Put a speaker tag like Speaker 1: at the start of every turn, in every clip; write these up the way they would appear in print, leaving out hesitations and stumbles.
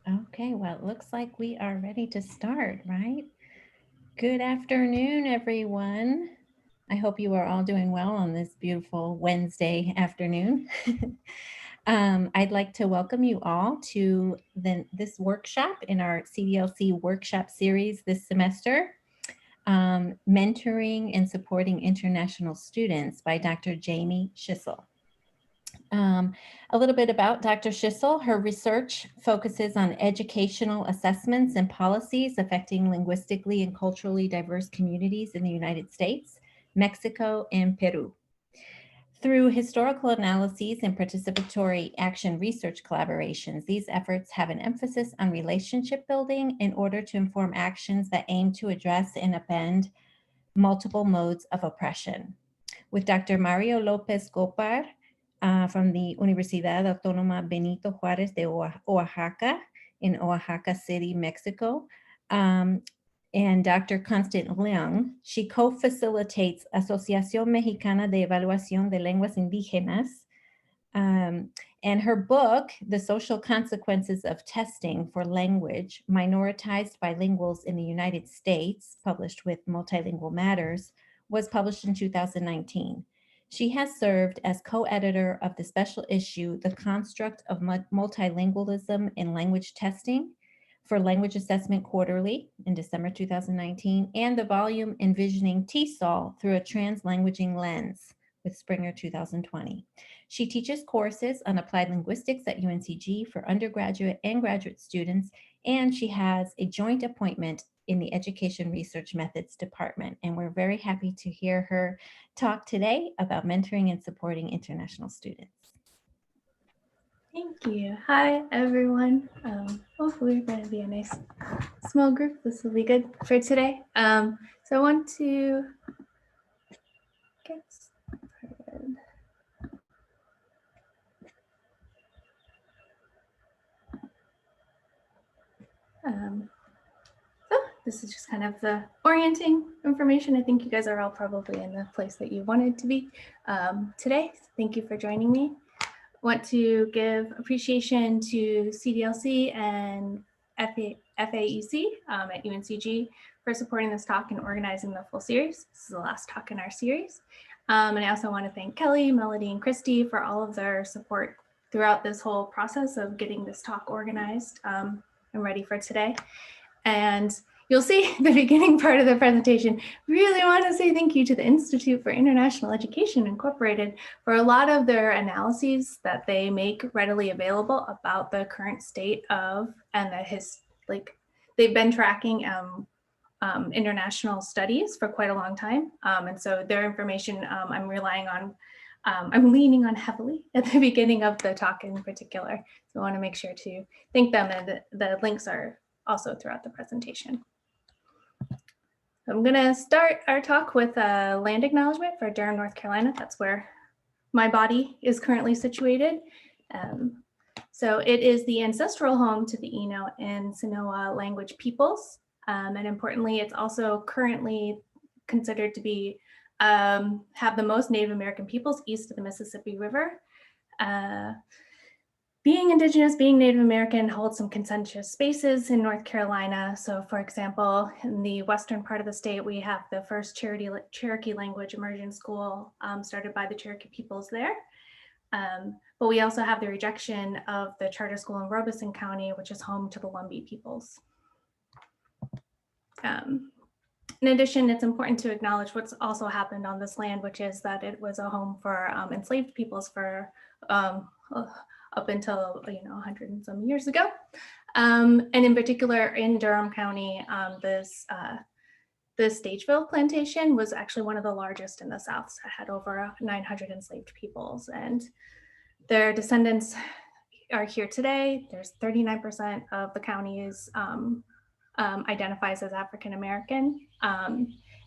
Speaker 1: Okay, well, it looks like we are ready to start, right? Good afternoon, everyone. I hope you are all doing well on this beautiful Wednesday afternoon. I'd like to welcome you all to this workshop in our CDLC workshop series this semester, Mentoring and Supporting International Students by Dr. Jamie Schissel. Um, a little bit about Dr. Schissel. Her research focuses on educational assessments and policies affecting linguistically and culturally diverse communities in the United States, Mexico, and Peru. Through historical analyses and participatory action research collaborations, these efforts have an emphasis on relationship building in order to inform actions that aim to address and upend multiple modes of oppression. With Dr. Mario Lopez Gopar, from the Universidad Autónoma Benito Juárez de Oaxaca in Oaxaca City, Mexico, and Dr. Constant Leung. She co-facilitates Asociación Mexicana de Evaluación de Lenguas Indígenas. And her book, The Social Consequences of Testing for Language, Minoritized Bilinguals in the United States, published with Multilingual Matters, was published in 2019. She has served as co-editor of the special issue, The Construct of Multilingualism in Language Testing for Language Assessment Quarterly in December 2019, and the volume Envisioning TESOL Through a Translanguaging Lens with Springer 2020. She teaches courses on applied linguistics at UNCG for undergraduate and graduate students, and she has a joint appointment in the Education Research Methods Department. And we're very happy to hear her talk today about mentoring and supporting international students.
Speaker 2: Thank you. Hi, everyone. Hopefully we're going to be a nice small group. This will be good for today. So I want to get started. So this is just kind of the orienting information. I think you guys are all probably in the place that you wanted to be today. Thank you for joining me. Want to give appreciation to CDLC and FAEC at UNCG for supporting this talk and organizing the full series. This is the last talk in our series. And I also want to thank Kelly, Melody, and Christy for all of their support throughout this whole process of getting this talk organized and ready for today. And you'll see the beginning part of the presentation, really want to say thank you to the Institute for International Education Incorporated for a lot of their analyses that they make readily available about the current state of and they've been tracking international studies for quite a long time. And so their information I'm leaning on heavily at the beginning of the talk in particular. So I want to make sure to thank them, and the links are also throughout the presentation. I'm going to start our talk with a land acknowledgement for Durham, North Carolina. That's where my body is currently situated. So it is the ancestral home to the Eno and Sinoa language peoples. And importantly, it's also currently considered to be have the most Native American peoples east of the Mississippi River. Being Indigenous, being Native American holds some contentious spaces in North Carolina. So for example, in the western part of the state, we have the first Cherokee language immersion school started by the Cherokee peoples there. But we also have the rejection of the charter school in Robeson County, which is home to the Lumbee peoples. In addition, it's important to acknowledge what's also happened on this land, which is that it was a home for enslaved peoples for up until 100 and some years ago. And in particular in Durham County, the Stageville plantation was actually one of the largest in the South. So it had over 900 enslaved peoples, and their descendants are here today. There's 39% of the county is identifies as African American.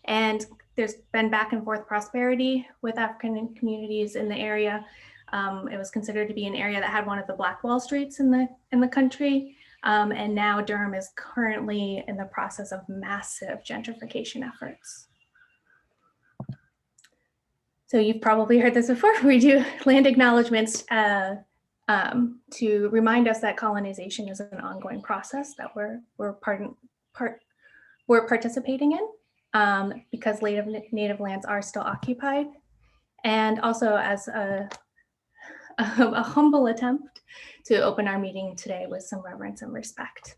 Speaker 2: And there's been back and forth prosperity with African communities in the area. It was considered to be an area that had one of the Black Wall Streets in the country. And now Durham is currently in the process of massive gentrification efforts. So you've probably heard this before. We do land acknowledgements to remind us that colonization is an ongoing process that we're participating in, because native lands are still occupied, and also as a humble attempt to open our meeting today with some reverence and respect.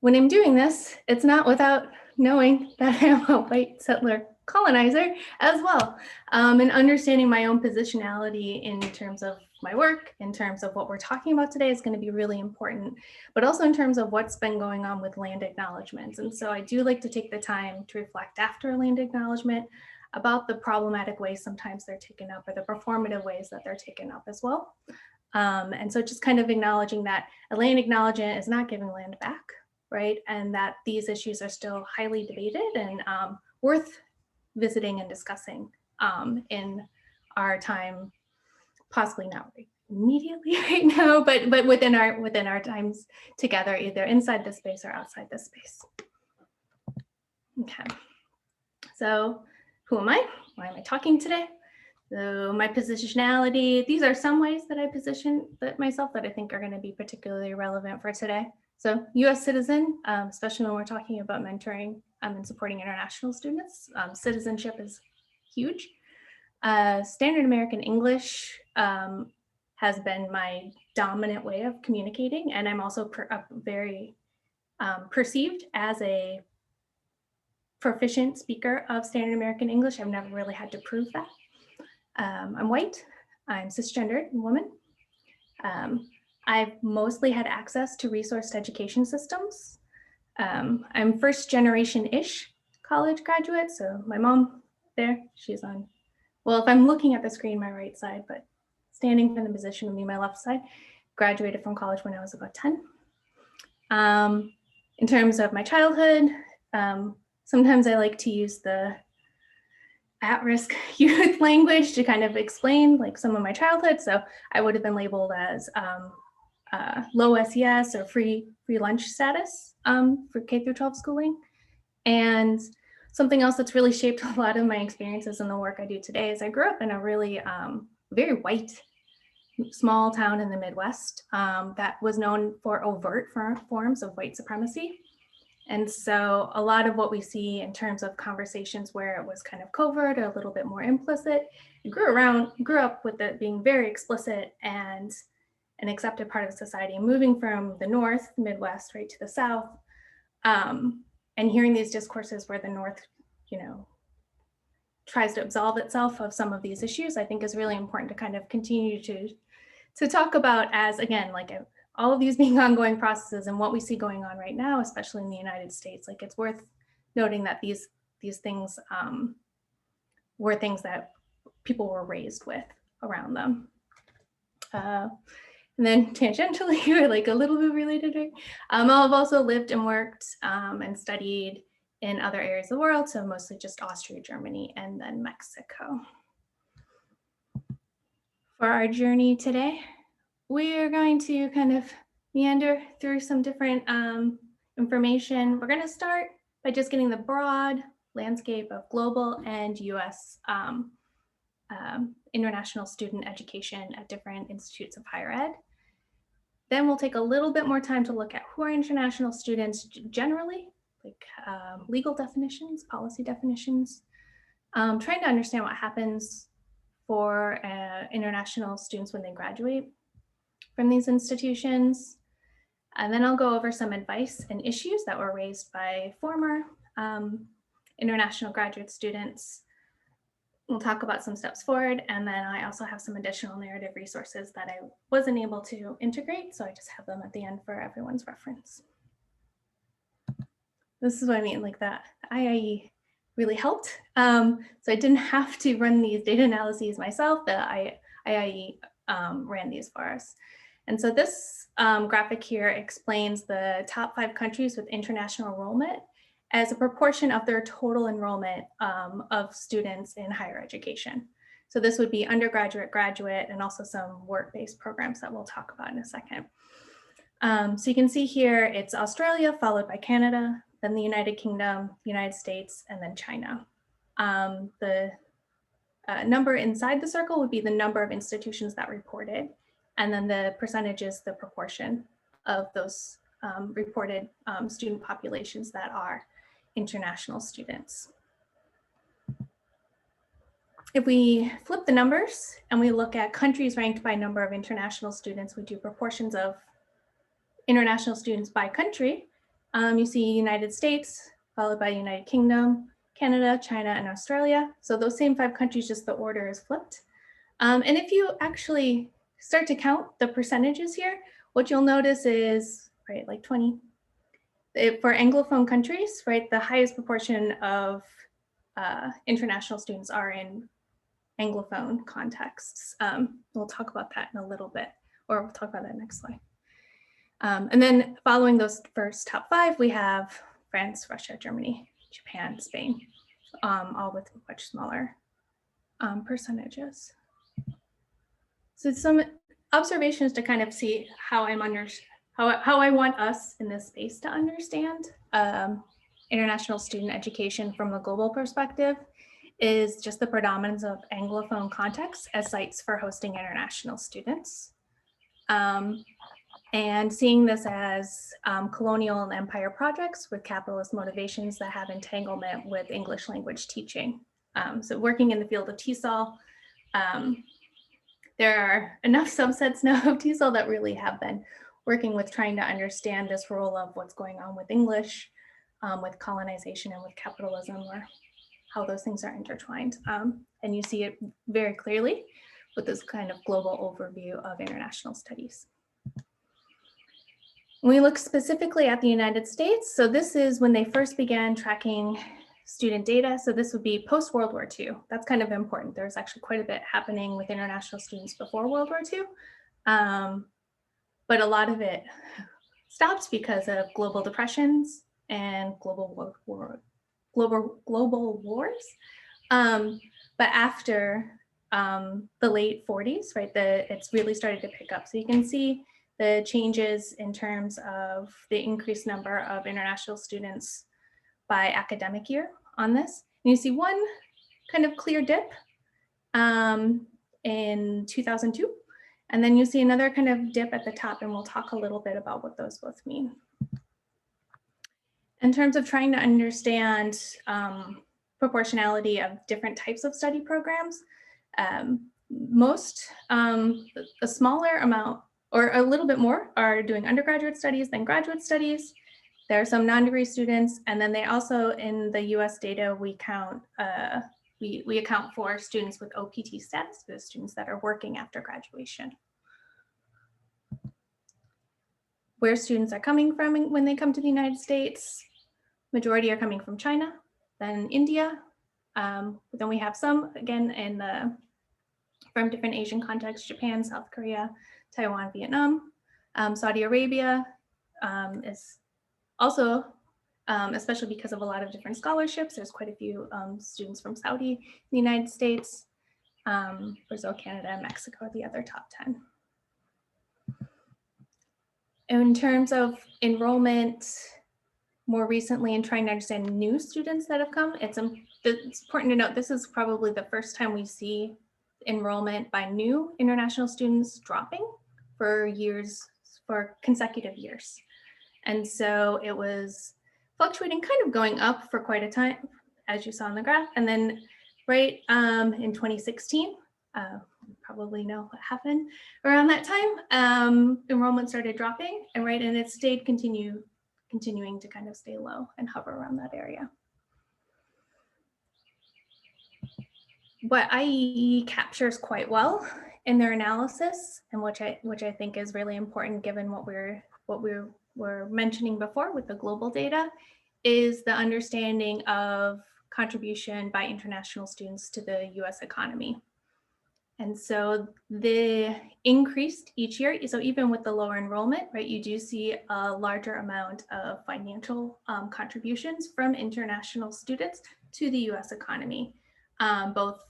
Speaker 2: When I'm doing this, it's not without knowing that I'm a white settler colonizer as well, and understanding my own positionality in terms of my work, in terms of what we're talking about today is going to be really important, but also in terms of what's been going on with land acknowledgements. And so I do like to take the time to reflect after a land acknowledgement about the problematic ways sometimes they're taken up, or the performative ways that they're taken up as well. And so just kind of acknowledging that a land acknowledgement is not giving land back, right? And that these issues are still highly debated and worth visiting and discussing in our time, possibly not immediately right now, but within our times together, either inside this space or outside this space. Okay, so who am I? Why am I talking today? So my positionality, these are some ways that I position myself that I think are going to be particularly relevant for today. So US citizen, especially when we're talking about mentoring and supporting international students, citizenship is huge. Standard American English has been my dominant way of communicating, and I'm also very perceived as a proficient speaker of Standard American English. I've never really had to prove that. I'm white, I'm cisgendered woman. I've mostly had access to resourced education systems. I'm first generation-ish college graduate. So my mom there, she's on, well, if I'm looking at the screen, my right side, but standing in the position of me, my left side, graduated from college when I was about 10. In terms of my childhood, sometimes I like to use the at-risk youth language to kind of explain like some of my childhood. So I would have been labeled as low SES or free lunch status for K through 12 schooling. And something else that's really shaped a lot of my experiences in the work I do today is I grew up in a really very white small town in the Midwest that was known for overt forms of white supremacy. And so a lot of what we see in terms of conversations where it was kind of covert or a little bit more implicit, grew up with it being very explicit and an accepted part of society, moving from the North, Midwest, right to the South, and hearing these discourses where the North, tries to absolve itself of some of these issues, I think is really important to kind of continue to talk about as, again, like all of these being ongoing processes and what we see going on right now, especially in the United States. Like it's worth noting that these things were things that people were raised with around them. And then tangentially, or like a little bit related, right? I've also lived and worked and studied in other areas of the world, so mostly just Austria, Germany, and then Mexico. For our journey today, we are going to kind of meander through some different information. We're going to start by just getting the broad landscape of global and US international student education at different institutes of higher ed. Then we'll take a little bit more time to look at who are international students generally, like legal definitions, policy definitions, trying to understand what happens for international students when they graduate from these institutions. And then I'll go over some advice and issues that were raised by former international graduate students. We'll talk about some steps forward, and then I also have some additional narrative resources that I wasn't able to integrate, so I just have them at the end for everyone's reference. This is what I mean, like that IIE really helped. So I didn't have to run these data analyses myself. The IIE ran these for us. And so this graphic here explains the top 5 countries with international enrollment as a proportion of their total enrollment of students in higher education. So this would be undergraduate, graduate, and also some work-based programs that we'll talk about in a second. So you can see here, it's Australia, followed by Canada, then the United Kingdom, United States, and then China. The number inside the circle would be the number of institutions that reported. And then the percentage is the proportion of those reported student populations that are international students. If we flip the numbers and we look at countries ranked by number of international students, we do proportions of international students by country. You see United States, followed by United Kingdom, Canada, China, and Australia. So those same 5 countries, just the order is flipped. And if you actually start to count the percentages here, what you'll notice is, right, like 20. For Anglophone countries, right, the highest proportion of international students are in Anglophone contexts. We'll talk about that in a little bit, or we'll talk about that next slide. And then following those first top 5, we have France, Russia, Germany, Japan, Spain, all with much smaller percentages. So some observations to kind of see how how I want us in this space to understand international student education from the global perspective is just the predominance of Anglophone contexts as sites for hosting international students. And seeing this as colonial and empire projects with capitalist motivations that have entanglement with English language teaching. So working in the field of TESOL, there are enough subsets now of TESOL that really have been working with trying to understand this role of what's going on with English, with colonization and with capitalism, or how those things are intertwined. And you see it very clearly with this kind of global overview of international studies. When we look specifically at the United States, so this is when they first began tracking student data. So this would be post-World War II. That's kind of important. There's actually quite a bit happening with international students before World War II. But a lot of it stops because of global depressions and global wars. But after the late 40s, right, it's really started to pick up. So you can see the changes in terms of the increased number of international students by academic year on this. And you see one kind of clear dip in 2002. And then you see another kind of dip at the top, and we'll talk a little bit about what those both mean. In terms of trying to understand proportionality of different types of study programs, a smaller amount or a little bit more are doing undergraduate studies than graduate studies. There are some non-degree students, and then they also, in the US data, we count we account for students with OPT status, the students that are working after graduation. Where students are coming from when they come to the United States, majority are coming from China, then India. Then we have some, again, from different Asian contexts, Japan, South Korea, Taiwan, Vietnam. Saudi Arabia is also, especially because of a lot of different scholarships, there's quite a few students from Saudi in the United States. Brazil, Canada, and Mexico are the other top 10. In terms of enrollment, more recently, in trying to understand new students that have come, it's important to note this is probably the first time we see enrollment by new international students dropping for consecutive years. And so it was fluctuating, kind of going up for quite a time, as you saw in the graph. And then right in 2016, probably know what happened around that time, enrollment started dropping, and it stayed continuing to kind of stay low and hover around that area. What IEE captures quite well in their analysis, and which I think is really important given what we were mentioning before with the global data, is the understanding of contribution by international students to the US economy. And so the increased each year, so even with the lower enrollment, right, you do see a larger amount of financial contributions from international students to the US economy, both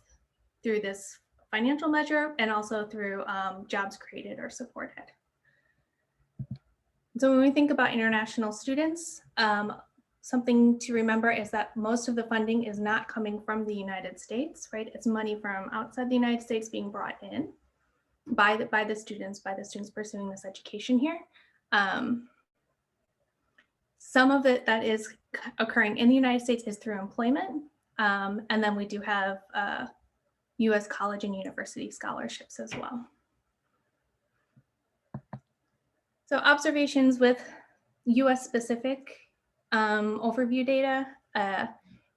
Speaker 2: through this financial measure and also through jobs created or supported. So when we think about international students, something to remember is that most of the funding is not coming from the United States, right? It's money from outside the United States being brought in by the students pursuing this education here. Some of it that is occurring in the United States is through employment. And then we do have US college and university scholarships as well. So observations with US specific overview data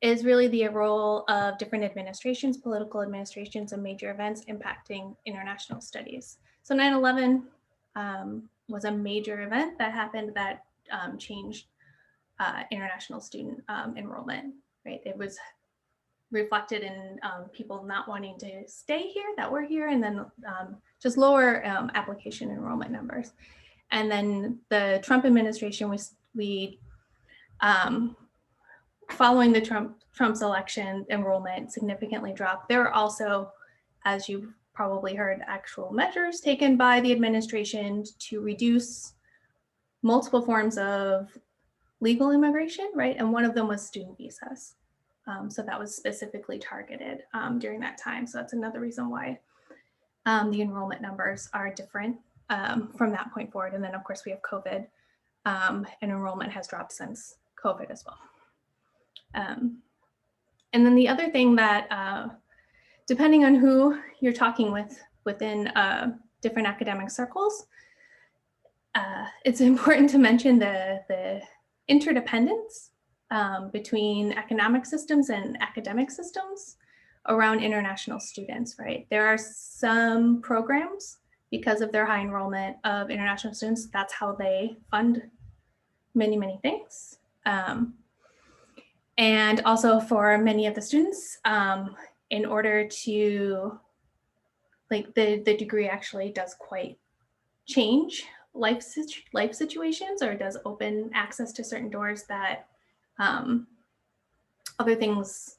Speaker 2: is really the role of different administrations, political administrations, and major events impacting international studies. So 9/11 was a major event that happened that changed international student enrollment, right? It was reflected in people not wanting to stay here that were here, and then just lower application enrollment numbers. And then the Trump administration, we following the Trump's election, enrollment significantly dropped. There are also, as you've probably heard, actual measures taken by the administration to reduce multiple forms of legal immigration, right? And one of them was student visas. So that was specifically targeted during that time. So that's another reason why the enrollment numbers are different from that point forward. And then of course we have COVID, and enrollment has dropped since COVID as well. And then the other thing that, depending on who you're talking with within different academic circles, it's important to mention the interdependence between economic systems and academic systems around international students, right? There are some programs, because of their high enrollment of international students, that's how they fund many, many things. And also for many of the students, in order to, like the degree actually does quite change life situations, or does open access to certain doors that other things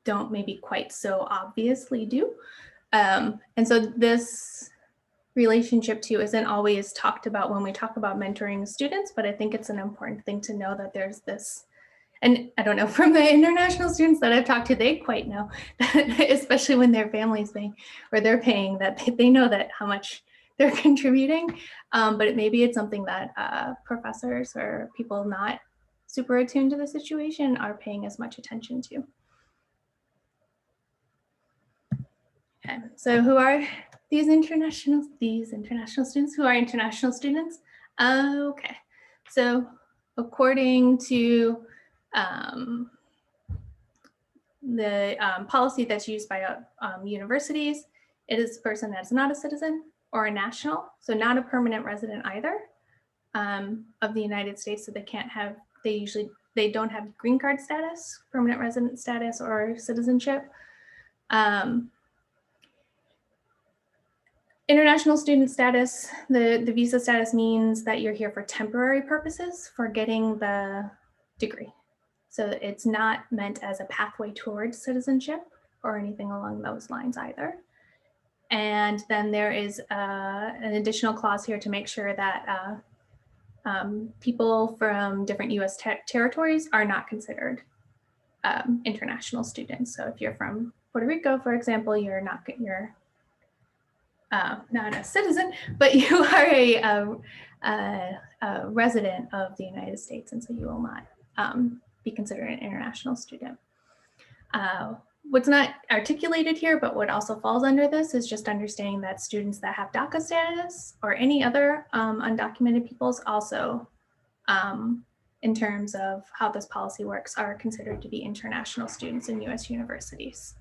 Speaker 2: don't maybe quite so obviously do. And so this relationship too isn't always talked about when we talk about mentoring students, but I think it's an important thing to know that there's this, and I don't know, from the international students that I've talked to, they quite know that, especially when their families paying, or they're paying, that they know that how much they're contributing, but maybe it's something that professors or people not super attuned to the situation are paying as much attention to. Okay, so who are these international students? Who are international students? Okay, so according to the policy that's used by universities, it is a person that's not a citizen or a national, so not a permanent resident either of the United States. So they can't have, they don't have green card status, permanent resident status, or citizenship. International student status, the visa status means that you're here for temporary purposes for getting the degree. So it's not meant as a pathway towards citizenship or anything along those lines either. And then there is an additional clause here to make sure that people from different US territories are not considered international students. So if you're from Puerto Rico, for example, you're not a citizen, but you are a resident of the United States, and so you will not be considered an international student. What's not articulated here, but what also falls under this, is just understanding that students that have DACA status or any other undocumented peoples also, in terms of how this policy works, are considered to be international students in US universities.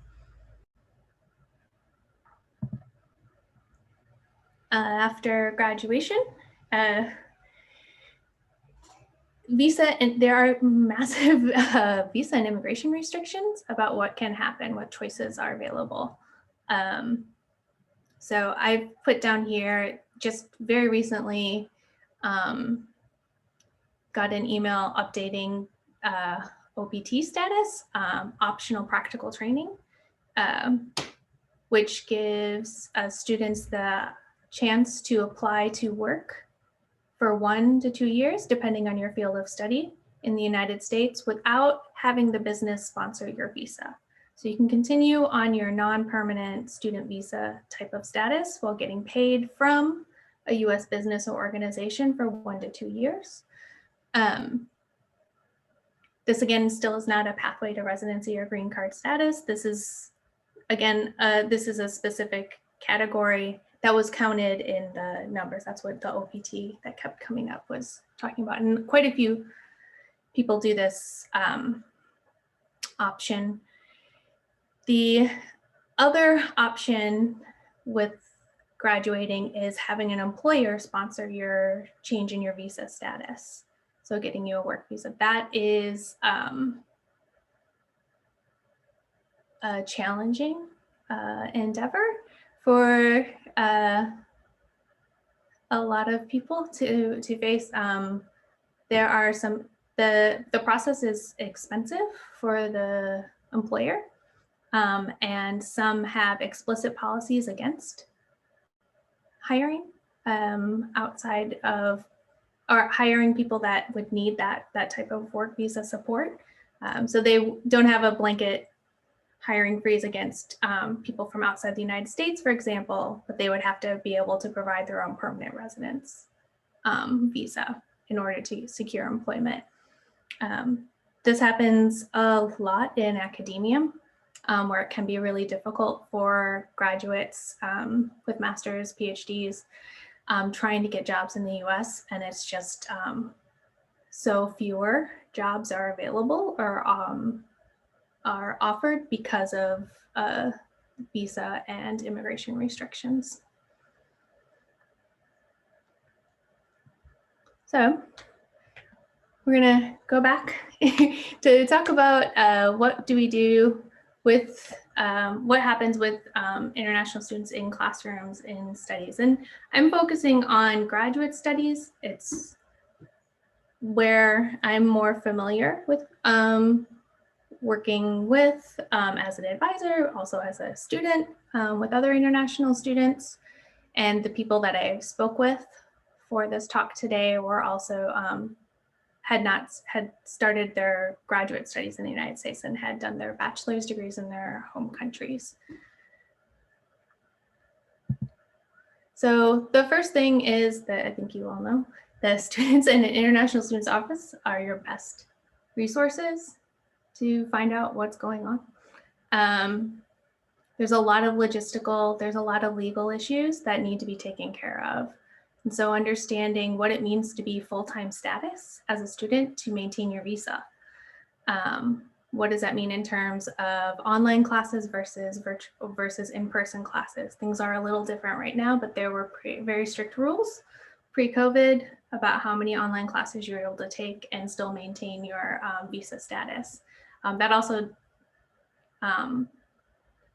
Speaker 2: After graduation, visa, and there are massive visa and immigration restrictions about what can happen, what choices are available. So I've put down here, just very recently, got an email updating OPT status, optional practical training, which gives students the chance to apply to work for 1 to 2 years, depending on your field of study in the United States, without having the business sponsor your visa. So you can continue on your non-permanent student visa type of status while getting paid from a US business or organization for 1 to 2 years. This again still is not a pathway to residency or green card status. This is, again, this is a specific category that was counted in the numbers. That's what the OPT that kept coming up was talking about. And quite a few people do this option. The other option with graduating is having an employer sponsor your change in your visa status. So getting you a work visa. That is a challenging endeavor for a lot of people to face. There are some, the process is expensive for the employer, and some have explicit policies against hiring outside of, or hiring people that would need that type of work visa support. So they don't have a blanket hiring freeze against people from outside the United States, for example, but they would have to be able to provide their own permanent residence visa in order to secure employment. This happens a lot in academia, where it can be really difficult for graduates with master's, PhDs, trying to get jobs in the US, and it's just so fewer jobs are available or are offered because of visa and immigration restrictions. So we're gonna go back to talk about what do we do with what happens with international students in classrooms in studies. And I'm focusing on graduate studies. It's where I'm more familiar with working with as an advisor, also as a student with other international students. And the people that I spoke with for this talk today were also had started their graduate studies in the United States and had done their bachelor's degrees in their home countries. So the first thing is that I think you all know, the Students and International Students Office are your best resources to find out what's going on. There's a lot of logistical, there's a lot of legal issues that need to be taken care of. And so understanding what it means to be full-time status as a student to maintain your visa. What does that mean in terms of online classes versus virtual versus in-person classes? Things are a little different right now, but there were very strict rules pre-COVID about how many online classes you were able to take and still maintain your visa status. That also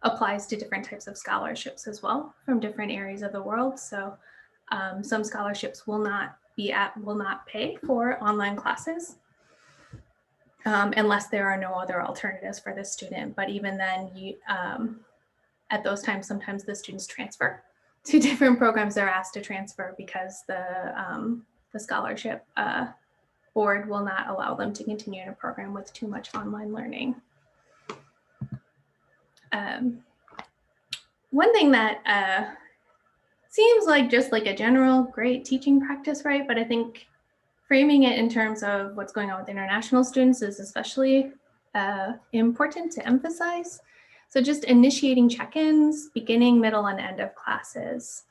Speaker 2: applies to different types of scholarships as well from different areas of the world. So some scholarships will not pay for online classes unless there are no other alternatives for the student. But even then, you at those times, sometimes the students transfer to different programs. They're asked to transfer because the scholarship board will not allow them to continue in a program with too much online learning. One thing that seems like just like a general great teaching practice, right? But I think framing it in terms of what's going on with international students is especially important to emphasize. So just initiating check-ins, beginning, middle, and end of classes.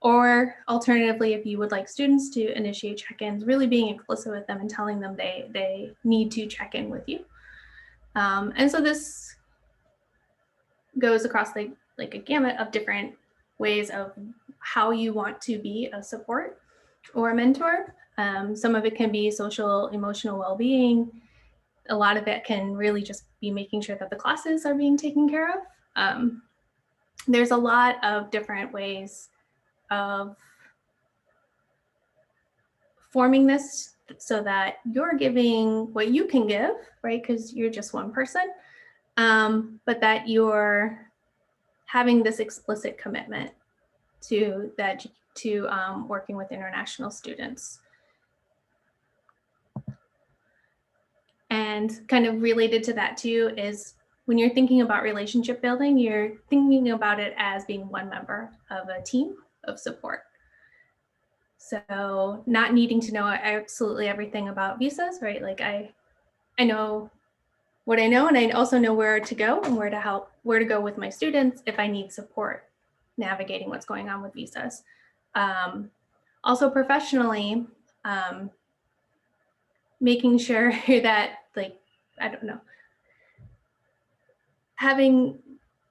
Speaker 2: Or alternatively, if you would like students to initiate check-ins, really being explicit with them and telling them they need to check in with you. And so this goes across like a gamut of different ways of how you want to be a support or a mentor. Some of it can be social, emotional well-being. A lot of it can really just be making sure that the classes are being taken care of. There's a lot of different ways of forming this so that you're giving what you can give, right? Because you're just one person, but that you're having this explicit commitment to that to working with international students. And kind of related to that too is when you're thinking about relationship building, you're thinking about it as being one member of a team of support. So not needing to know absolutely everything about visas, right? Like I know what I know, and I also know where to go and where to go with my students if I need support navigating what's going on with visas. Also professionally, making sure that, like, I don't know, having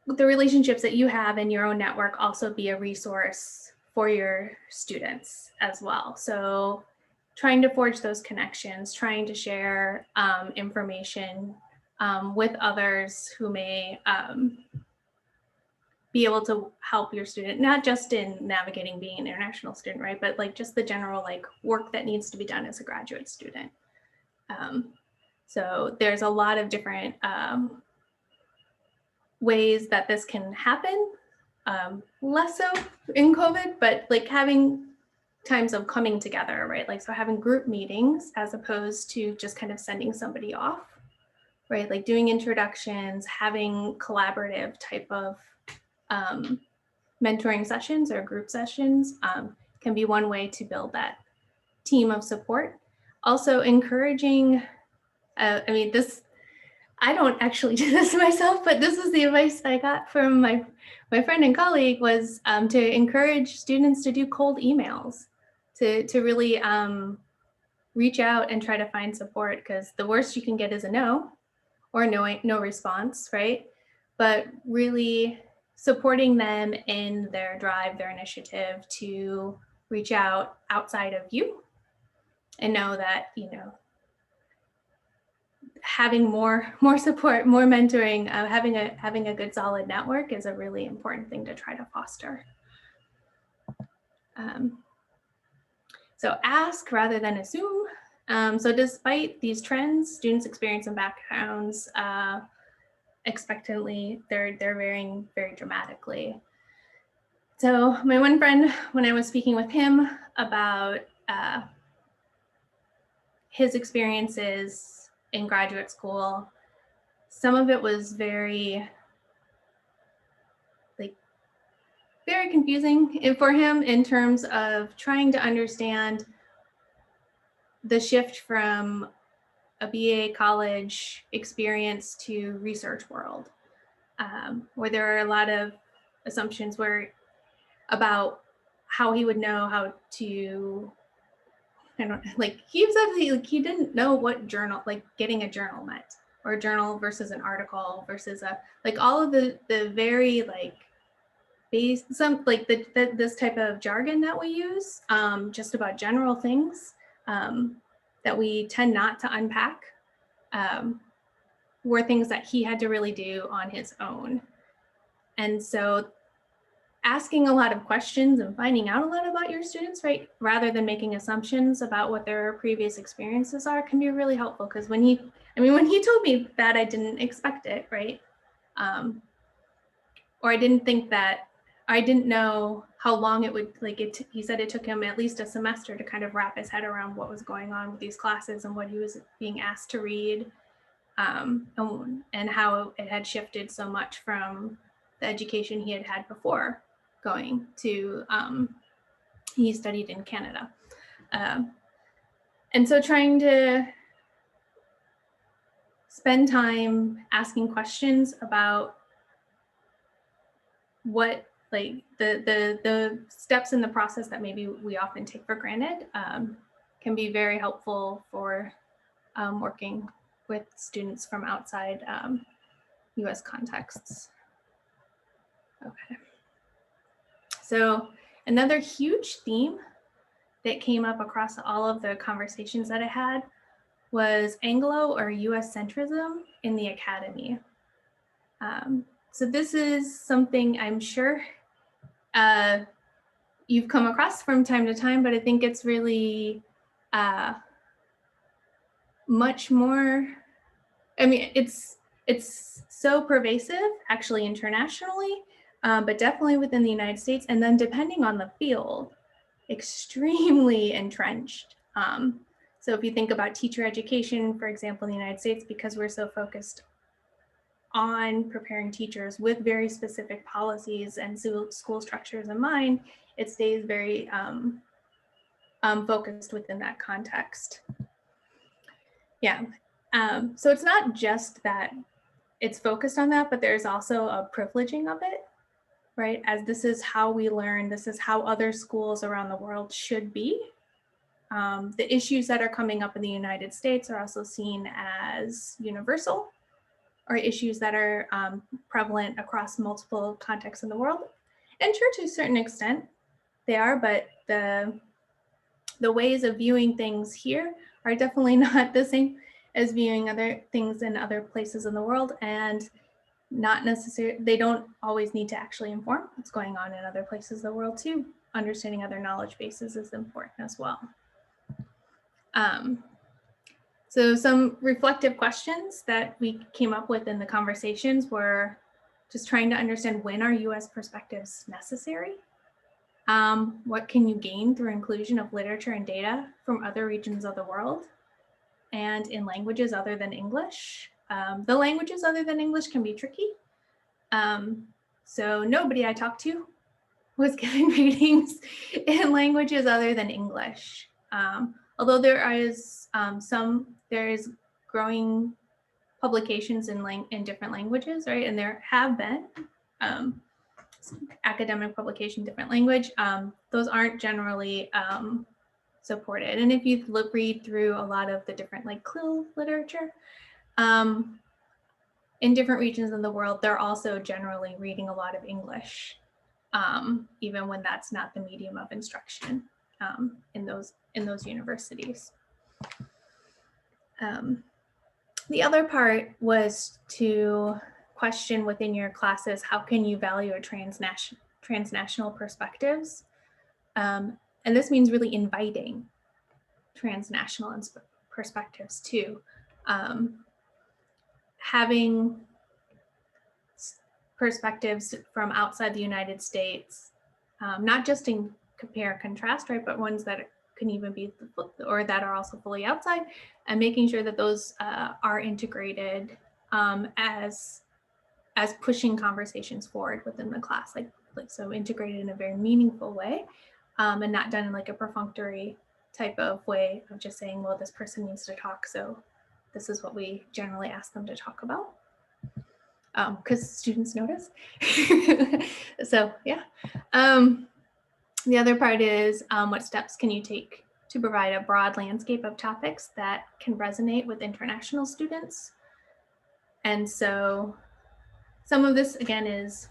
Speaker 2: the relationships that you have in your own network also be a resource for your students as well. So trying to forge those connections, trying to share information with others who may be able to help your student, not just in navigating being an international student, right? But like just the general like work that needs to be done as a graduate student. So there's a lot of different ways that this can happen, less so in COVID, but like having times of coming together, right? Like, so having group meetings as opposed to just kind of sending somebody off, right? Like doing introductions, having collaborative type of mentoring sessions or group sessions can be one way to build that team of support. Also encouraging, I mean, this, I don't actually do this myself, but this is the advice I got from my friend and colleague was to encourage students to do cold emails, to really reach out and try to find support, because the worst you can get is a no or no response, right? But really supporting them in their drive, their initiative to reach out outside of you and know that, you know, having more support, more mentoring, having a good solid network is a really important thing to try to foster. So ask rather than assume. So despite these trends, students' experience and backgrounds expectantly, they're varying very dramatically. So my one friend, when I was speaking with him about his experiences in graduate school, some of it was very confusing for him in terms of trying to understand the shift from a BA college experience to research world, where there are a lot of assumptions about how he would know how to, I don't like, he said like he didn't know what journal, like getting a journal meant, or a journal versus an article versus a, like all of the very like some like this type of jargon that we use, just about general things that we tend not to unpack, were things that he had to really do on his own. And so asking a lot of questions and finding out a lot about your students, right, rather than making assumptions about what their previous experiences are, can be really helpful. Because when he told me that, I didn't expect it, right? Or I didn't think that, I didn't know how long it would, like it, he said it took him at least a semester to kind of wrap his head around what was going on with these classes and what he was being asked to read, and how it had shifted so much from the education he had had before going to, he studied in Canada. And so trying to spend time asking questions about what, like the steps in the process that maybe we often take for granted, can be very helpful for working with students from outside US contexts. Okay. So another huge theme that came up across all of the conversations that I had was Anglo or US centrism in the academy. So this is something I'm sure you've come across from time to time, but I think it's really much more, I mean, it's so pervasive actually internationally, but definitely within the United States. And then depending on the field, extremely entrenched. So if you think about teacher education, for example, in the United States, because we're so focused on preparing teachers with very specific policies and school structures in mind, it stays very focused within that context. Yeah. So it's not just that it's focused on that, but there's also a privileging of it, right? As this is how we learn, this is how other schools around the world should be. The issues that are coming up in the United States are also seen as universal, or issues that are prevalent across multiple contexts in the world. And sure, to a certain extent, they are, but the ways of viewing things here are definitely not the same as viewing other things in other places in the world, and not necessarily, they don't always need to actually inform what's going on in other places of the world too. Understanding other knowledge bases is important as well. So some reflective questions that we came up with in the conversations were just trying to understand, when are US perspectives necessary? What can you gain through inclusion of literature and data from other regions of the world and in languages other than English? The languages other than English can be tricky. So nobody I talked to was given readings in languages other than English. Although there is growing publications in different languages, right? And there have been academic publication in different language. Those aren't generally supported. And if you read through a lot of the different like CLIL literature, in different regions of the world, they're also generally reading a lot of English, even when that's not the medium of instruction in those universities. The other part was to question within your classes, how can you value transnational perspectives? And this means really inviting transnational perspectives too. Having perspectives from outside the United States, not just in compare and contrast, right, but ones that can even be, or that are also fully outside, and making sure that those are integrated as pushing conversations forward within the class, like so integrated in a very meaningful way, and not done in like a perfunctory type of way of just saying, well, this person needs to talk, so this is what we generally ask them to talk about, because students notice. So yeah. The other part is, what steps can you take to provide a broad landscape of topics that can resonate with international students? And so some of this, again, is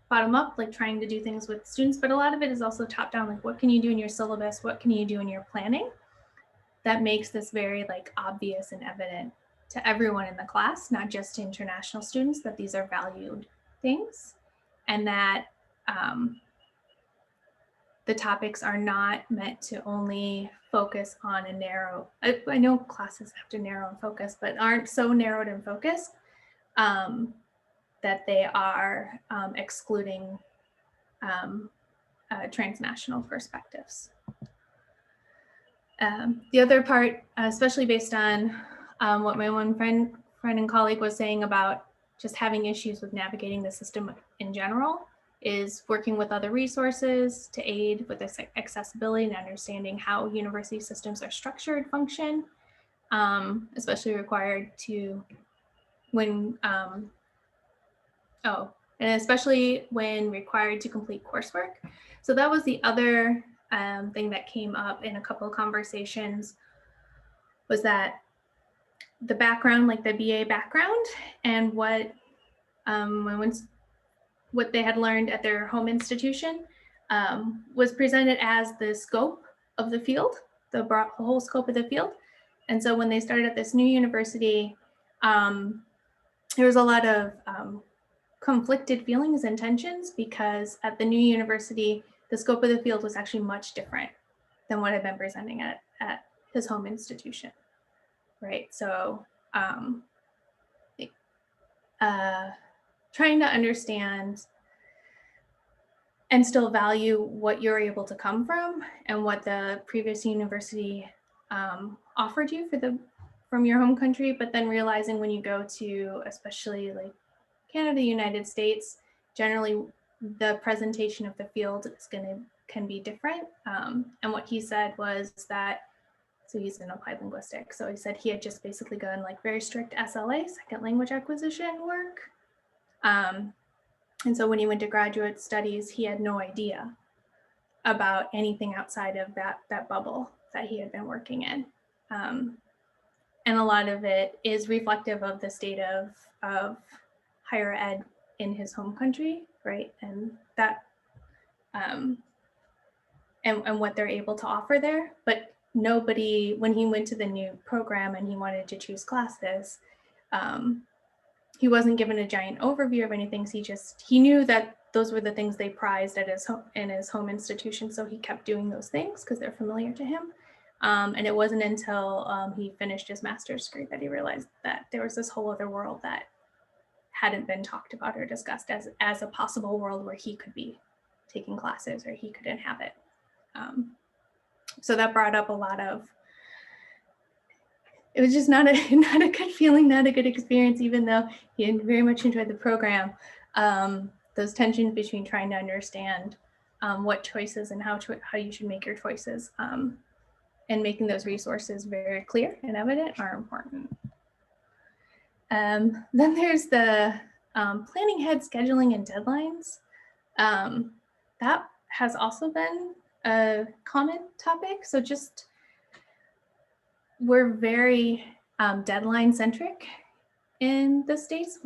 Speaker 2: bottom up, like trying to do things with students, but a lot of it is also top down, like what can you do in your syllabus? What can you do in your planning that makes this very like obvious and evident to everyone in the class, not just to international students, that these are valued things, and that the topics are not meant to only focus on a narrow, I know classes have to narrow and focus, but aren't so narrowed and focused that they are excluding transnational perspectives. The other part, especially based on what my one friend and colleague was saying about just having issues with navigating the system in general, is working with other resources to aid with this accessibility and understanding how university systems are structured, function, especially required to when, and especially when required to complete coursework. So that was the other thing that came up in a couple of conversations, was that the background, like the BA background, and what they had learned at their home institution was presented as the scope of the field, the whole scope of the field. And so when they started at this new university, there was a lot of conflicted feelings and tensions, because at the new university, the scope of the field was actually much different than what had been presenting at his home institution, right? So trying to understand and still value what you're able to come from and what the previous university offered you from your home country, but then realizing when you go to especially like Canada, United States, generally the presentation of the field can be different. And what he said was that, so he's in applied linguistics. So he said he had just basically done like very strict SLA, second language acquisition work. And so when he went to graduate studies, he had no idea about anything outside of that bubble that he had been working in. And a lot of it is reflective of the state of higher ed in his home country, right? And that, and what they're able to offer there. But nobody, when he went to the new program and he wanted to choose classes, he wasn't given a giant overview of anything. He knew that those were the things they prized at in his home institution. So he kept doing those things because they're familiar to him. And it wasn't until he finished his master's degree that he realized that there was this whole other world that hadn't been talked about or discussed as a possible world where he could be taking classes or he could inhabit. So that brought up a lot of, it was just not a good feeling, not a good experience, even though he very much enjoyed the program. Those tensions between trying to understand what choices and how you should make your choices and making those resources very clear and evident are important. Then there's the planning ahead, scheduling, and deadlines. That has also been a common topic. So just, we're very deadline centric in the States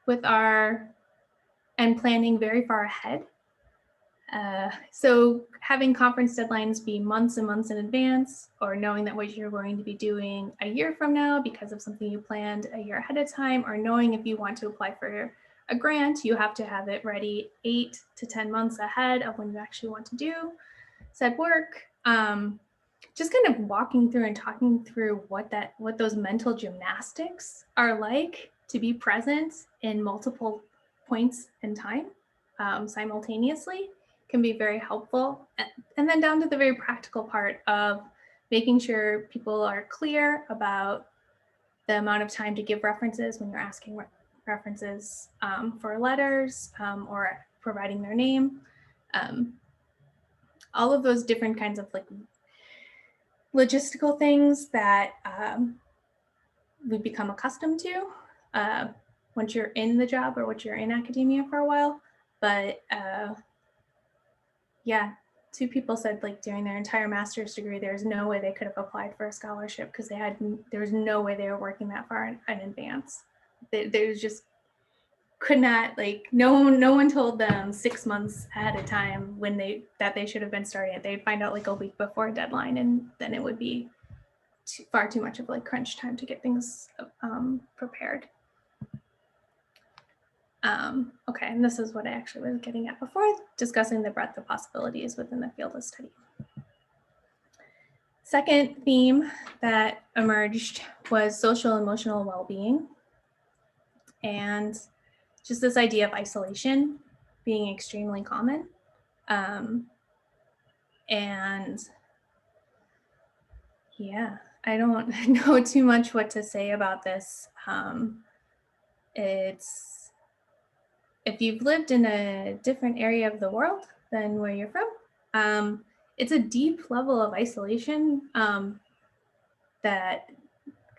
Speaker 2: with and planning very far ahead. So having conference deadlines be months and months in advance, or knowing that what you're going to be doing a year from now because of something you planned a year ahead of time, or knowing if you want to apply for a grant, you have to have it ready 8 to 10 months ahead of when you actually want to do said work. Just kind of walking through and talking through what those mental gymnastics are like to be present in multiple points in time simultaneously can be very helpful. And then down to the very practical part of making sure people are clear about the amount of time to give references when you're asking references for letters or providing their name. All of those different kinds of like logistical things that we become accustomed to once you're in the job or once you're in academia for a while. But yeah, 2 people said like during their entire master's degree, there's no way they could have applied for a scholarship because there was no way they were working that far in advance. There's just could not, like, no one told them 6 months ahead of time that they should have been starting it. They'd find out like a week before a deadline, and then it would be far too much of like crunch time to get things prepared. Okay, and this is what I actually was getting at before, discussing the breadth of possibilities within the field of study. Second theme that emerged was social emotional well-being, and just this idea of isolation being extremely common. And yeah, I don't know too much what to say about this. It's, if you've lived in a different area of the world than where you're from, it's a deep level of isolation that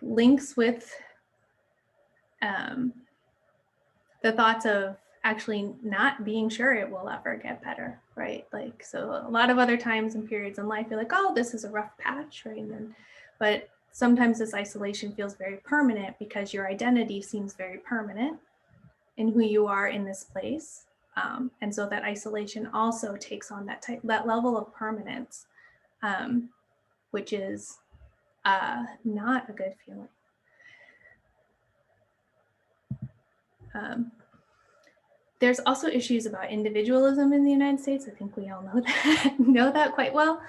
Speaker 2: links with the thoughts of actually not being sure it will ever get better, right? Like, so a lot of other times and periods in life, you're like, oh, this is a rough patch, right? But sometimes this isolation feels very permanent because your identity seems very permanent in who you are in this place. And so that isolation also takes on that level of permanence, which is not a good feeling. There's also issues about individualism in the United States. I think we all know that quite well.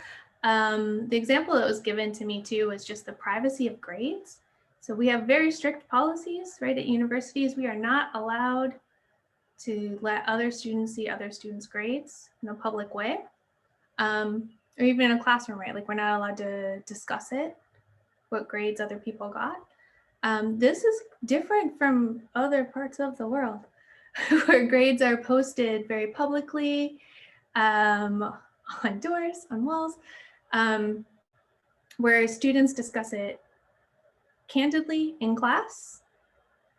Speaker 2: The example that was given to me too was just the privacy of grades. So we have very strict policies, right? At universities, we are not allowed to let other students see other students' grades in a public way, or even in a classroom, right? Like we're not allowed to discuss it, what grades other people got. This is different from other parts of the world where grades are posted very publicly, on doors, on walls, where students discuss it candidly in class.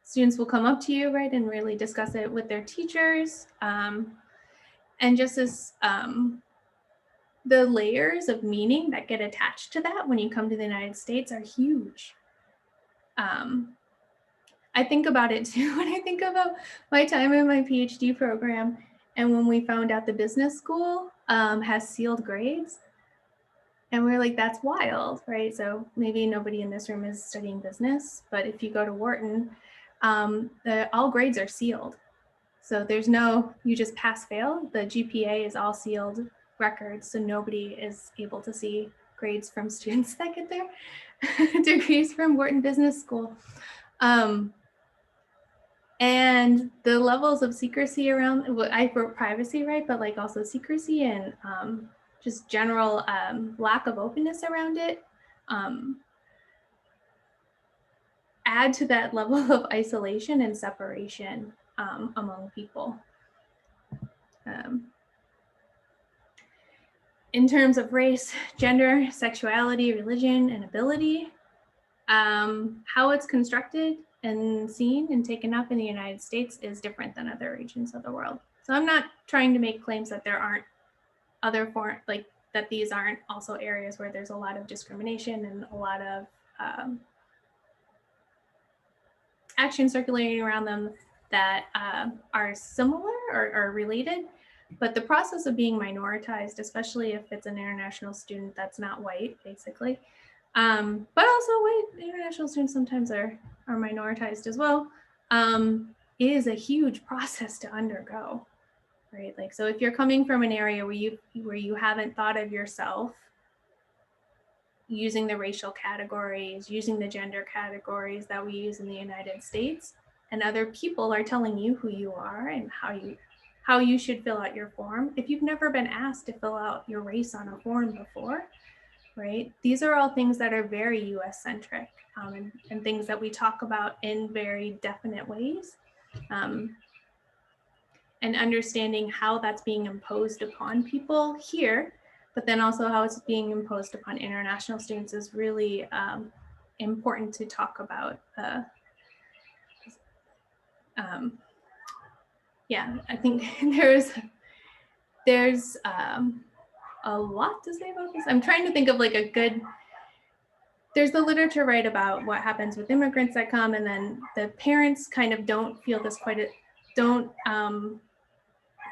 Speaker 2: Students will come up to you, right, and really discuss it with their teachers. And just as the layers of meaning that get attached to that when you come to the United States are huge. I think about it too when I think about my time in my PhD program and when we found out the business school has sealed grades. And we're like, that's wild, right? So maybe nobody in this room is studying business, but if you go to Wharton, all grades are sealed. So there's no, you just pass fail. The GPA is all sealed records. So nobody is able to see grades from students that get their degrees from Wharton Business School. And the levels of secrecy around, I wrote privacy, right? But like also secrecy and just general lack of openness around it add to that level of isolation and separation among people. In terms of race, gender, sexuality, religion, and ability, how it's constructed and seen and taken up in the United States is different than other regions of the world. So I'm not trying to make claims that there aren't other form, like that these aren't also areas where there's a lot of discrimination and a lot of action circulating around them that are similar or related. But the process of being minoritized, especially if it's an international student that's not white, basically, but also white international students sometimes are minoritized as well, is a huge process to undergo, right? Like, so if you're coming from an area where you haven't thought of yourself using the racial categories, using the gender categories that we use in the United States, and other people are telling you who you are and how you should fill out your form. If you've never been asked to fill out your race on a form before, right? These are all things that are very US centric and things that we talk about in very definite ways. And understanding how that's being imposed upon people here, but then also how it's being imposed upon international students is really important to talk about. Yeah, I think there's a lot to say about this. I'm trying to think of like a good, there's the literature, right, about what happens with immigrants that come, and then the parents kind of don't feel this don't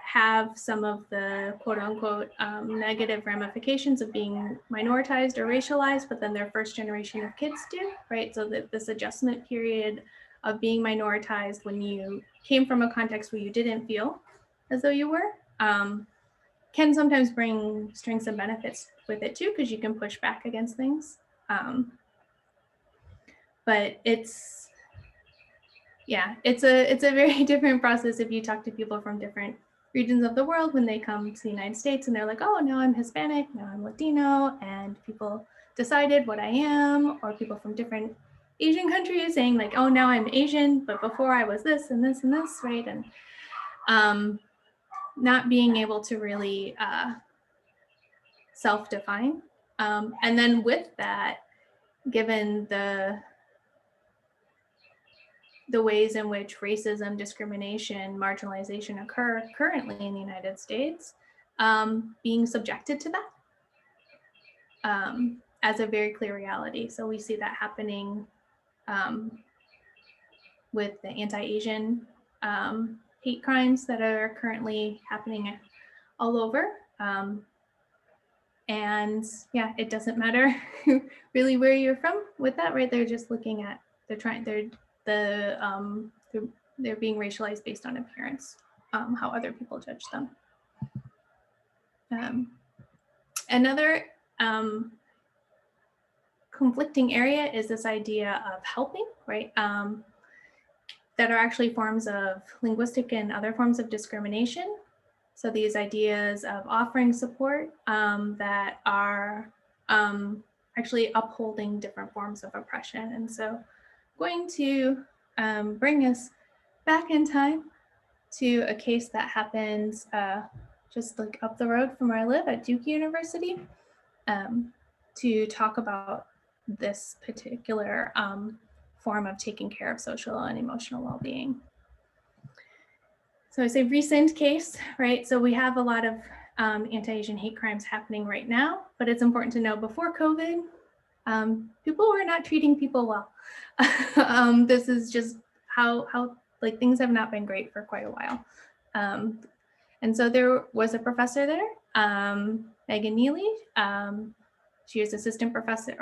Speaker 2: have some of the quote unquote negative ramifications of being minoritized or racialized, but then their first generation of kids do, right? So that this adjustment period of being minoritized when you came from a context where you didn't feel as though you were, can sometimes bring strengths and benefits with it too, because you can push back against things. But it's a very different process if you talk to people from different regions of the world when they come to the United States and they're like, oh, now I'm Hispanic, now I'm Latino, and people decided what I am, or people from different Asian countries saying like, oh, now I'm Asian, but before I was this and this and this, right? And not being able to really self-define. And then with that, given the ways in which racism, discrimination, marginalization occur currently in the United States, being subjected to that as a very clear reality. So we see that happening with the anti-Asian hate crimes that are currently happening all over. And yeah, it doesn't matter really where you're from with that, right? They're just looking at, they're being racialized based on appearance, how other people judge them. Another conflicting area is this idea of helping, right? that are actually forms of linguistic and other forms of discrimination. So these ideas of offering support that are actually upholding different forms of oppression. And so I'm going to bring us back in time to a case that happens just like up the road from where I live at Duke University to talk about this particular form of taking care of social and emotional well-being. So it's a recent case, right? So we have a lot of anti-Asian hate crimes happening right now, but it's important to know before COVID, people were not treating people well. This is just how like things have not been great for quite a while. And so there was a professor there, Megan Neely. She is assistant professor,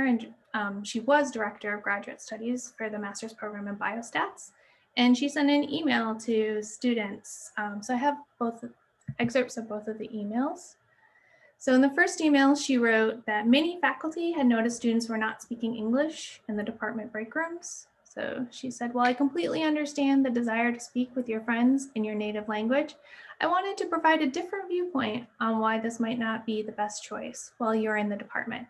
Speaker 2: and she was director of graduate studies for the master's program in biostats. And she sent an email to students. So I have both excerpts of both of the emails. So in the first email, she wrote that many faculty had noticed students were not speaking English in the department break rooms. So she said, "While I completely understand the desire to speak with your friends in your native language, I wanted to provide a different viewpoint on why this might not be the best choice while you're in the department.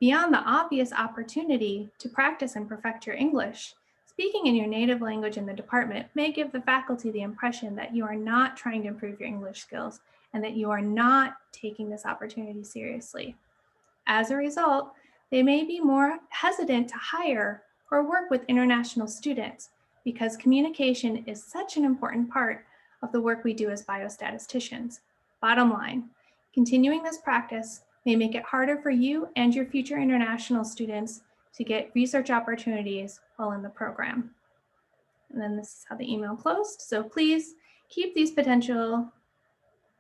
Speaker 2: Beyond the obvious opportunity to practice and perfect your English, speaking in your native language in the department may give the faculty the impression that you are not trying to improve your English skills and that you are not taking this opportunity seriously. As a result, they may be more hesitant to hire or work with international students because communication is such an important part of the work we do as biostatisticians. Bottom line, continuing this practice may make it harder for you and your future international students to get research opportunities while in the program." And then this is how the email closed. So please keep these potential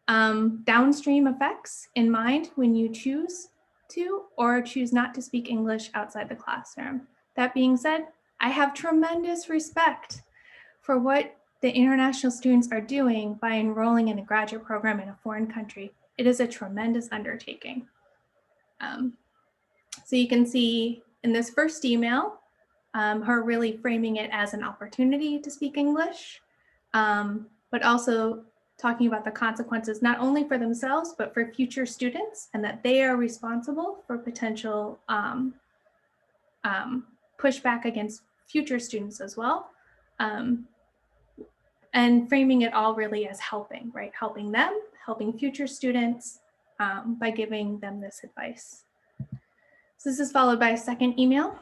Speaker 2: downstream effects in mind when you choose to or choose not to speak English outside the classroom. That being said, I have tremendous respect for what the international students are doing by enrolling in a graduate program in a foreign country. It is a tremendous undertaking. So you can see in this first email, her really framing it as an opportunity to speak English, but also talking about the consequences, not only for themselves, but for future students, and that they are responsible for potential pushback against future students as well. And framing it all really as helping, right? Helping them, helping future students by giving them this advice. So this is followed by a second email.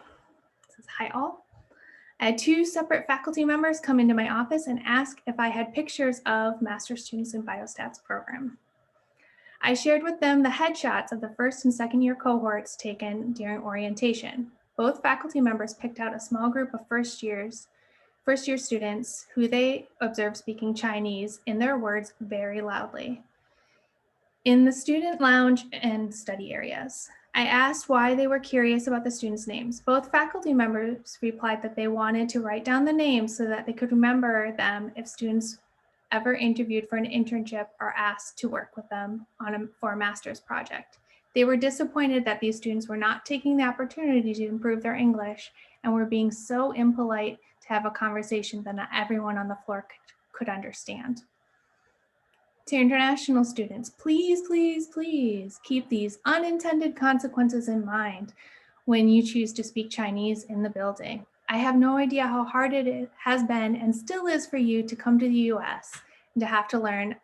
Speaker 2: It says, "Hi all. I had two separate faculty members come into my office and ask if I had pictures of master's students in biostats program. I shared with them the headshots of the first and second year cohorts taken during orientation. Both faculty members picked out a small group of first year students who they observed speaking Chinese, in their words, very loudly, in the student lounge and study areas. I asked why they were curious about the students' names. Both faculty members replied that they wanted to write down the names so that they could remember them if students ever interviewed for an internship or asked to work with them for a master's project. They were disappointed that these students were not taking the opportunity to improve their English and were being so impolite to have a conversation that not everyone on the floor could understand. To international students, please, please, please keep these unintended consequences in mind when you choose to speak Chinese in the building. I have no idea how hard it has been and still is for you to come to the US and to have to learn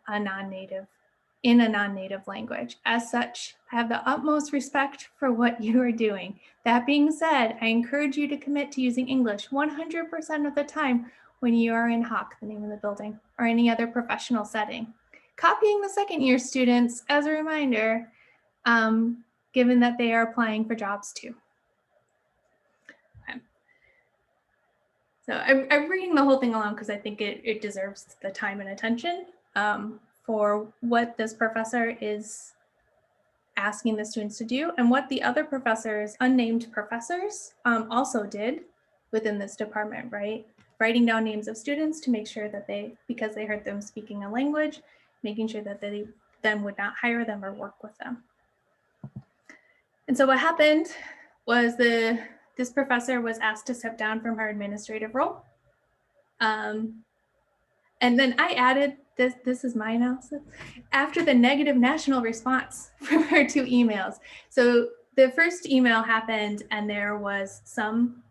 Speaker 2: in a non-native language. As such, I have the utmost respect for what you are doing. That being said, I encourage you to commit to using English 100% of the time when you are in HOC, the name of the building, or any other professional setting. Copying the second year students as a reminder, given that they are applying for jobs too." Okay. So I'm reading the whole thing along because I think it deserves the time and attention for what this professor is asking the students to do and what the other professors, unnamed professors, also did within this department, right? Writing down names of students to make sure that because they heard them speaking a language, making sure that they then would not hire them or work with them. And so what happened was this professor was asked to step down from her administrative role. And then I added this is my analysis, after the negative national response from her 2 emails. So the first email happened and there was some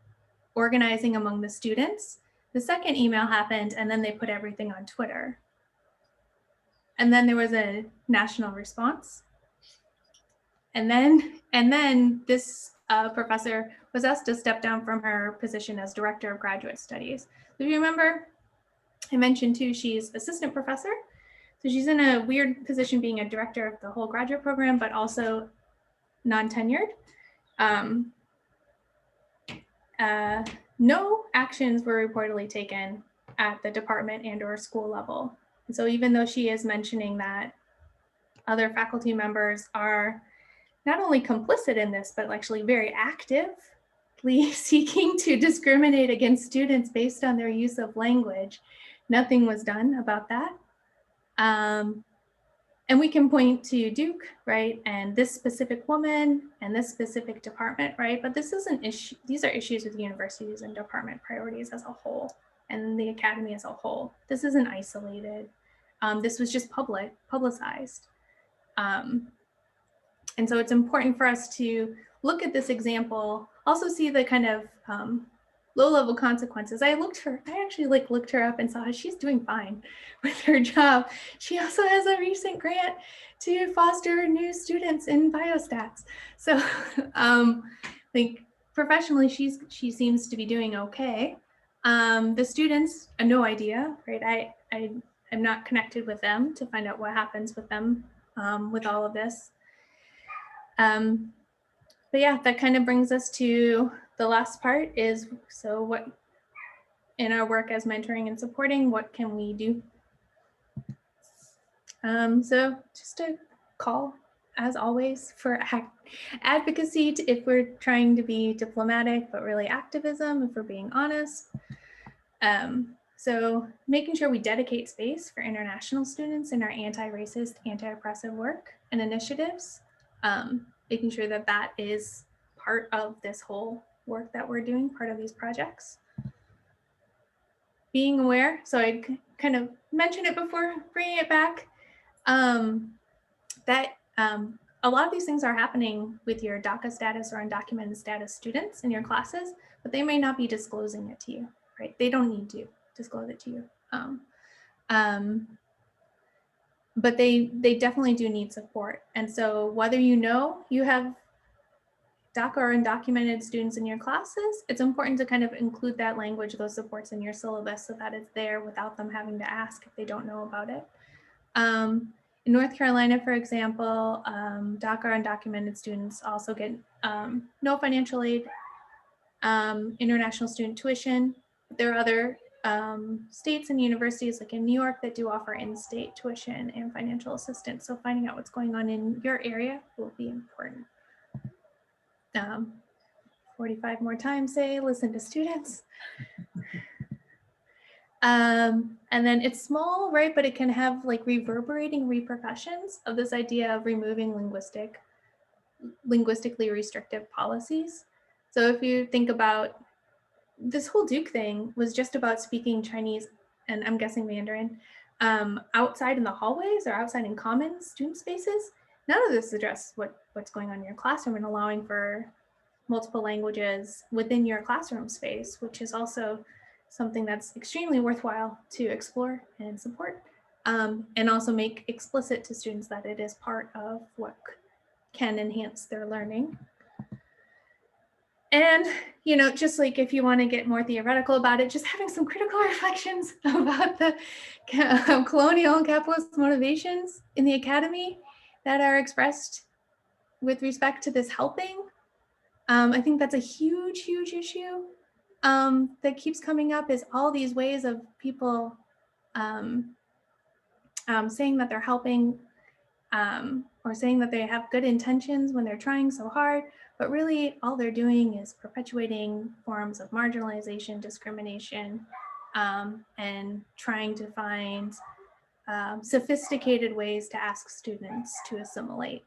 Speaker 2: organizing among the students. The second email happened and then they put everything on Twitter. And then there was a national response. And then this professor was asked to step down from her position as director of graduate studies. If you remember, I mentioned too, she's assistant professor. So she's in a weird position being a director of the whole graduate program, but also non-tenured. No actions were reportedly taken at the department and or school level. And so even though she is mentioning that other faculty members are not only complicit in this, but actually very actively seeking to discriminate against students based on their use of language, nothing was done about that. And we can point to Duke, right? And this specific woman and this specific department, right? But this is an issue. These are issues with universities and department priorities as a whole and the academy as a whole. This isn't isolated. This was just publicized. And so it's important for us to look at this example, also see the kind of low-level consequences. I actually looked her up and saw she's doing fine with her job. She also has a recent grant to foster new students in biostats. So professionally, she seems to be doing okay. The students, no idea, right? I'm not connected with them to find out what happens with them with all of this. But yeah, that kind of brings us to the last part is, so what in our work as mentoring and supporting, what can we do? So just a call, as always, for advocacy if we're trying to be diplomatic, but really activism if we're being honest. So making sure we dedicate space for international students in our anti-racist, anti-oppressive work and initiatives. Making sure that that is part of this whole work that we're doing, part of these projects. Being aware, so I kind of mentioned it before, bringing it back, that a lot of these things are happening with your DACA status or undocumented status students in your classes, but they may not be disclosing it to you, right? They don't need to disclose it to you. But they definitely do need support. And so whether you know you have DACA or undocumented students in your classes, it's important to kind of include that language, those supports in your syllabus so that it's there without them having to ask if they don't know about it. In North Carolina, for example, DACA or undocumented students also get no financial aid, international student tuition. There are other states and universities like in New York that do offer in-state tuition and financial assistance. So finding out what's going on in your area will be important. 45 more times say, listen to students. And then it's small, right? But it can have like reverberating repercussions of this idea of removing linguistically restrictive policies. So if you think about this whole Duke thing was just about speaking Chinese, and I'm guessing Mandarin, outside in the hallways or outside in common student spaces. None of this addresses what's going on in your classroom and allowing for multiple languages within your classroom space, which is also something that's extremely worthwhile to explore and support, and also make explicit to students that it is part of what can enhance their learning. And, you know, just like if you want to get more theoretical about it, just having some critical reflections about the colonial and capitalist motivations in the academy that are expressed with respect to this helping. I think that's a huge, huge issue that keeps coming up, is all these ways of people saying that they're helping or saying that they have good intentions when they're trying so hard, but really all they're doing is perpetuating forms of marginalization, discrimination, and trying to find sophisticated ways to ask students to assimilate.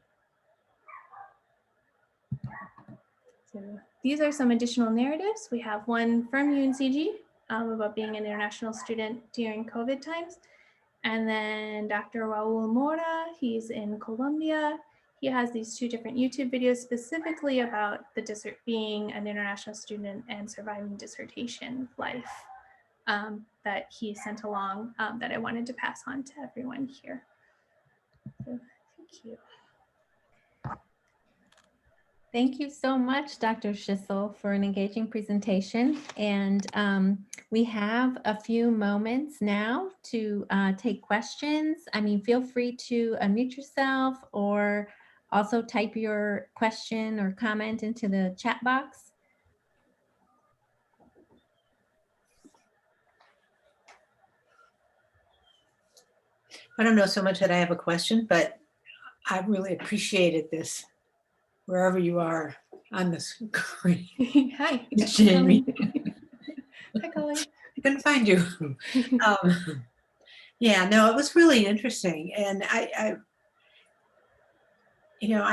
Speaker 2: So these are some additional narratives. We have one from UNCG about being an international student during COVID times. And then Dr. Raul Mora, he's in Colombia. He has these 2 different YouTube videos specifically about the being an international student and surviving dissertation life that he sent along that I wanted to pass on to everyone here. So, thank you.
Speaker 1: Thank you so much, Dr. Schissel, for an engaging presentation. And we have a few moments now to take questions. I mean, feel free to unmute yourself or also type your question or comment into the chat box.
Speaker 3: I don't know so much that I have a question, but I really appreciated this, wherever you are on the screen.
Speaker 2: Hi.
Speaker 3: Jamie.
Speaker 2: Hi, Colleen.
Speaker 3: I couldn't find you. Yeah, no, it was really interesting. And I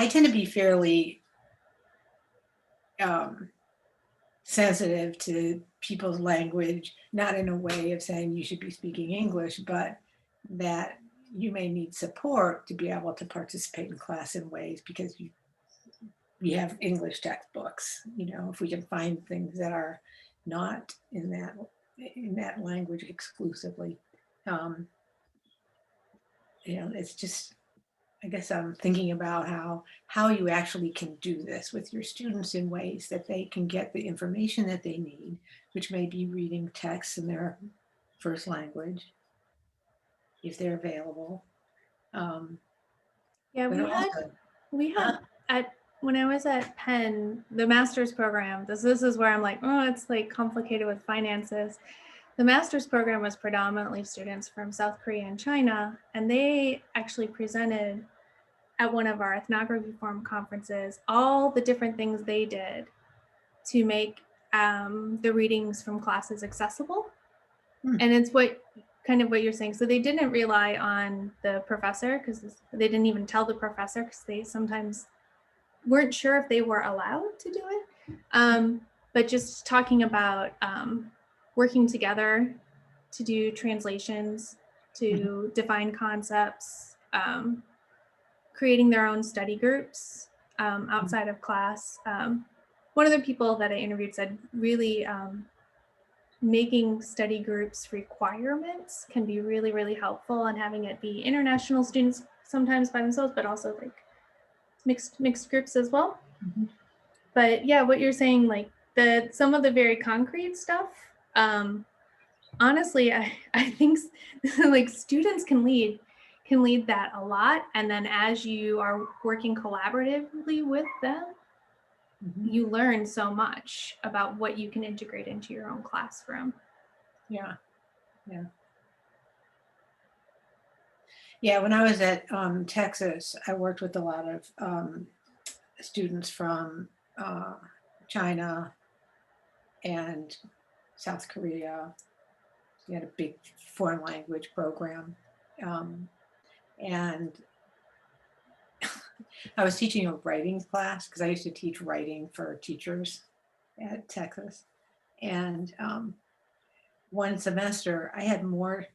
Speaker 3: tend to be fairly sensitive to people's language, not in a way of saying you should be speaking English, but that you may need support to be able to participate in class in ways because we have English textbooks. If we can find things that are not in that language exclusively, it's just, I guess I'm thinking about how you actually can do this with your students in ways that they can get the information that they need, which may be reading texts in their first language, if they're available.
Speaker 2: Yeah, we had when I was at Penn, the master's program, this is where I'm like, oh, it's like complicated with finances. The master's program was predominantly students from South Korea and China, and they actually presented at one of our ethnography forum conferences all the different things they did to make the readings from classes accessible. And it's kind of what you're saying. So they didn't rely on the professor because they didn't even tell the professor because they sometimes weren't sure if they were allowed to do it. But just talking about working together to do translations, to define concepts, creating their own study groups outside of class. One of the people that I interviewed said really making study groups requirements can be really, really helpful, and having it be international students sometimes by themselves, but also like mixed groups as well. Mm-hmm. But yeah, what you're saying, like some of the very concrete stuff, honestly, I think like students can lead that a lot. And then as you are working collaboratively with them, mm-hmm. you learn so much about what you can integrate into your own classroom.
Speaker 3: Yeah. When I was at Texas, I worked with a lot of students from China and South Korea. We had a big foreign language program. And I was teaching a writing class because I used to teach writing for teachers at Texas. And one semester, I had more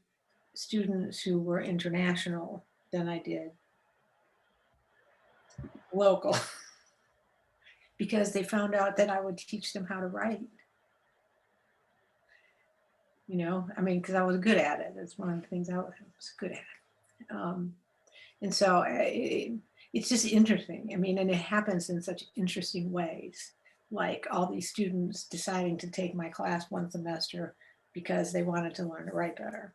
Speaker 3: students who were international than I did local because they found out that I would teach them how to write. Because I was good at it. That's one of the things I was good at. And so it's just interesting. And it happens in such interesting ways, like all these students deciding to take my class one semester because they wanted to learn to write better.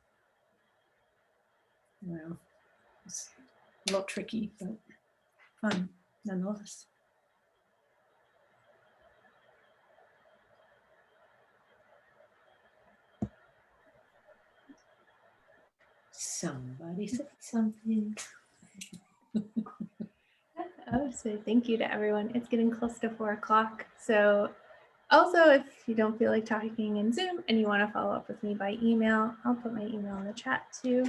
Speaker 3: It's a little tricky, but fun nonetheless. Somebody said something.
Speaker 2: Oh, so thank you to everyone. It's getting close to 4 o'clock. So also, if you don't feel like talking in Zoom and you want to follow up with me by email, I'll put my email in the chat too.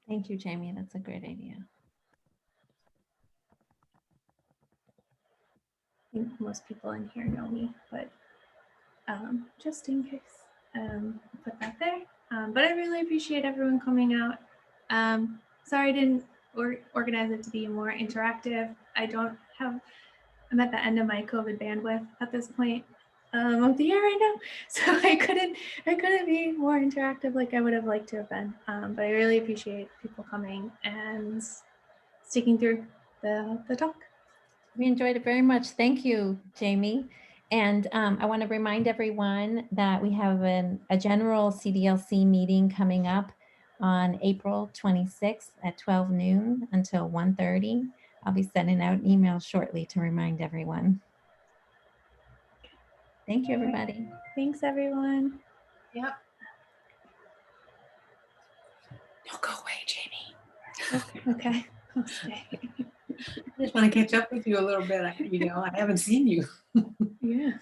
Speaker 1: Thank you, Jamie. That's a great idea.
Speaker 2: I think most people in here know me, but just in case. Put that there. But I really appreciate everyone coming out. Sorry I didn't organize it to be more interactive. I'm at the end of my COVID bandwidth at this point of the year right now, so I couldn't be more interactive like I would have liked to have been. But I really appreciate people coming and sticking through the talk.
Speaker 1: We enjoyed it very much. Thank you, Jamie. And I want to remind everyone that we have a general CDLC meeting coming up on April 26th at 12 noon until 1:30. I'll be sending out an email shortly to remind everyone. Thank you, everybody.
Speaker 2: Thanks, everyone.
Speaker 3: Yep. Don't go away, Jamie.
Speaker 2: Okay, I'll stay.
Speaker 3: I just want to catch up with you a little bit. I haven't seen you.
Speaker 2: Yeah.